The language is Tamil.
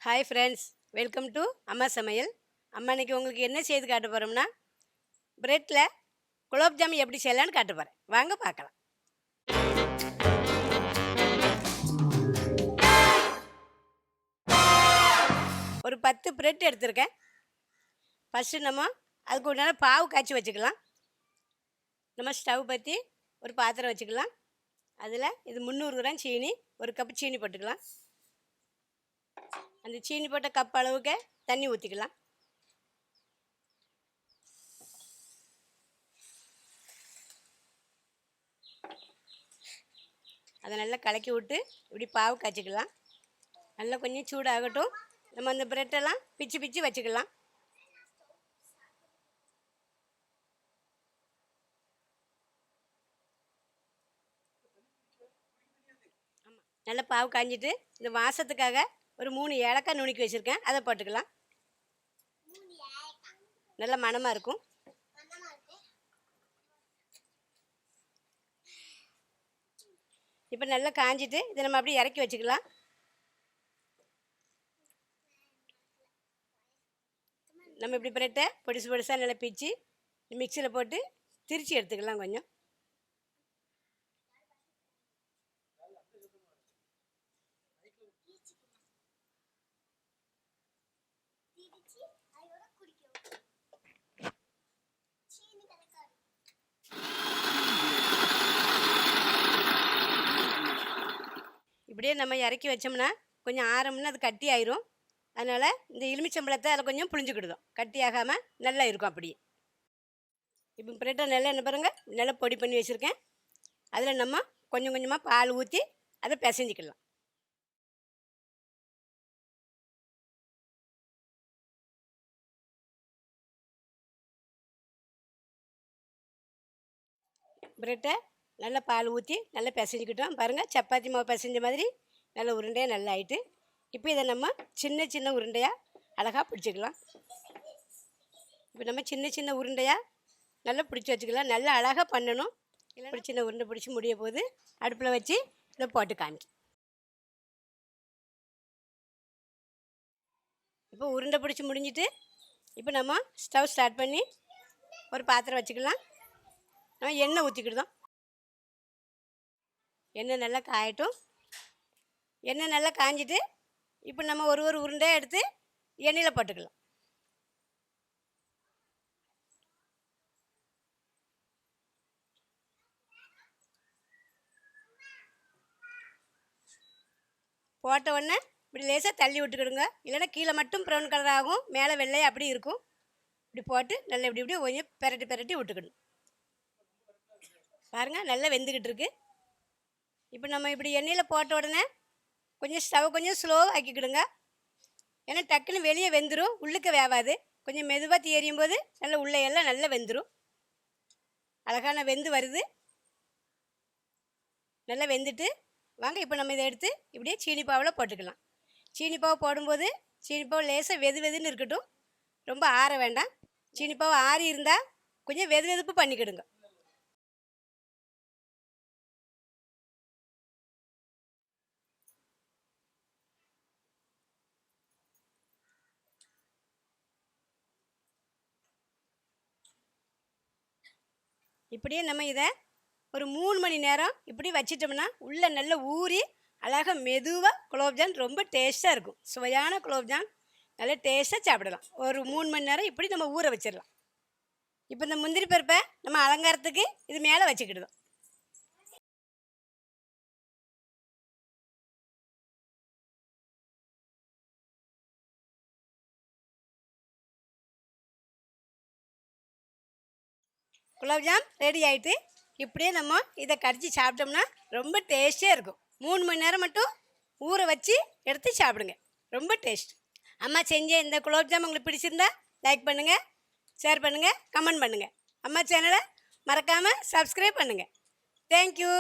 ஹாய் ஃப்ரெண்ட்ஸ், வெல்கம் டு அம்மா சமையல். அம்மா இன்னைக்கு உங்களுக்கு என்ன செய்து காட்ட போகிறோம்னா, பிரெட்டில் குலோப் ஜாமுன் எப்படி செய்யலான்னு காட்ட போகிறேன். வாங்க பார்க்கலாம். ஒரு 10 பிரெட் எடுத்திருக்கேன். ஃபஸ்ட்டு நம்ம அதுக்கு உண்டான பாவு காய்ச்சி வச்சுக்கலாம். நம்ம ஸ்டவ் பற்றி ஒரு பாத்திரம் வச்சுக்கலாம். அதில் இது 300 கிராம் சீனி, ஒரு கப்பு சீனி போட்டுக்கலாம். அந்த சீனி போட்ட கப் அளவுக்கு தண்ணி ஊற்றிக்கலாம். அதை நல்லா கலக்கி விட்டு இப்படி பாவு காய்ச்சிக்கலாம். நல்லா கொஞ்சம் சூடாகட்டும். நம்ம அந்த பிரெட்டெல்லாம் பிச்சு பிச்சு வச்சுக்கலாம். நல்லா பாவு காய்ஞ்சிட்டு இந்த வாசத்துக்காக ஒரு 3 ஏலக்காய் நுணுக்கி வச்சுருக்கேன், அதை போட்டுக்கலாம். நல்ல மணமாக இருக்கும். இப்போ நல்லா காஞ்சிட்டு இதை நம்ம அப்படியே இறக்கி வச்சுக்கலாம். நம்ம இப்படி பிரெட்டை பொடிசு பொடிசாக நல்லா பிச்சு மிக்சியில் போட்டு திரிச்சு எடுத்துக்கலாம். கொஞ்சம் இப்படியே நம்ம இறக்கி வச்சோம்னா கொஞ்சம் ஆரம்னா அது கட்டி ஆயிரும். அதனால் இந்த எலுமிச்சம்பழத்தை அதில் கொஞ்சம் புளிஞ்சுக்கிடுதோம், கட்டி ஆகாமல் நல்லா இருக்கும். அப்படியே இப்போ பிரெட்டை நல்லா என்ன பாருங்கள், நல்லா பொடி பண்ணி வச்சுருக்கேன். அதில் நம்ம கொஞ்சம் கொஞ்சமாக பால் ஊற்றி அதை பிசைஞ்சிக்கலாம். பிரெட்டை நல்லா பால் ஊற்றி நல்லா பிசைஞ்சிக்கிட்டோம். பாருங்கள், சப்பாத்தி மாவு பிசைஞ்ச மாதிரி நல்ல உருண்டையாக நல்லா ஆகிட்டு. இப்போ இதை நம்ம சின்ன சின்ன உருண்டையாக அழகாக பிடிச்சிக்கலாம். இப்போ நம்ம சின்ன சின்ன உருண்டையாக நல்லா பிடிச்சி வச்சுக்கலாம். நல்லா அழகாக பண்ணணும். இல்லை சின்ன உருண்டை பிடிச்சி முடிய போது அடுப்பில் வச்சு இதை போட்டு காமிக்கும். இப்போ உருண்டை பிடிச்சி முடிஞ்சிட்டு இப்போ நம்ம ஸ்டவ் ஸ்டார்ட் பண்ணி ஒரு பாத்திரம் வச்சுக்கலாம். நம்ம எண்ணெய் ஊற்றிக்கிடுதோம். எண்ணெய் நல்லா காயட்டும். எண்ணெய் நல்லா காஞ்சிட்டு இப்போ நம்ம ஒரு ஒரு உருண்டையாக எடுத்து எண்ணெயில் போட்டுக்கலாம். போட்ட உடனே இப்படி லேசாக தள்ளி விட்டுக்கிடுங்க. இல்லைன்னா கீழே மட்டும் ப்ரௌன் கலர் ஆகும், மேலே வெள்ளையாக அப்படி இருக்கும். இப்படி போட்டு நல்லா இப்படி இப்படி கொஞ்சம் பெரட்டி பெரட்டி விட்டுக்கணும். பாருங்கள், நல்லா வெந்துக்கிட்டு இருக்கு. இப்போ நம்ம இப்படி எண்ணெயில் போட்ட உடனே கொஞ்சம் ஸ்டவ் கொஞ்சம் ஸ்லோவாக ஆக்கிக்கிடுங்க. ஏன்னா டக்குன்னு வெளியே வெந்துடும், உள்ளுக்கு வேவாது. கொஞ்சம் மெதுவாக எரியும் போது நல்லா உள்ளே எல்லாம் நல்லா வெந்துடும். அழகான வெந்து வருது. நல்லா வெந்துட்டு வாங்க இப்போ நம்ம இதை எடுத்து இப்படியே சீனி பாவில் போட்டுக்கலாம். சீனி பாவு போடும்போது சீனி பாவு லேசாக வெது வெதுன்னு இருக்கட்டும், ரொம்ப ஆற வேண்டாம். சீனி பாவு ஆறி இருந்தால் கொஞ்சம் வெது வெதுப்பு பண்ணிக்கிடுங்க. இப்படியே நம்ம இதை ஒரு 3 மணி நேரம் இப்படி வச்சிட்டோம்னா உள்ளே நல்லா ஊறி அழகாக மெதுவாக குலோப்ஜான் ரொம்ப டேஸ்ட்டாக இருக்கும். சுவையான குலோப்ஜான் நல்லா டேஸ்ட்டாக சாப்பிடலாம். ஒரு 3 மணி நேரம் இப்படி நம்ம ஊற வச்சிடலாம். இப்போ இந்த முந்திரி பருப்பை நம்ம அலங்காரத்துக்கு இது மேலே வச்சுக்கிடுதோம். குலோப்ஜாம் ரெடி ஆகிட்டு இப்படியே நம்ம இதை கடிச்சு சாப்பிட்டோம்னா ரொம்ப டேஸ்டியாக இருக்கும். 3 மணி நேரம் மட்டும் ஊற வச்சு எடுத்து சாப்பிடுங்க, ரொம்ப டேஸ்ட். அம்மா செஞ்ச இந்த குலோப்ஜாம் உங்களுக்கு பிடிச்சிருந்தா லைக் பண்ணுங்கள், ஷேர் பண்ணுங்கள், கமெண்ட் பண்ணுங்கள். அம்மா சேனலை மறக்காமல் சப்ஸ்கிரைப் பண்ணுங்கள். தேங்க்யூ.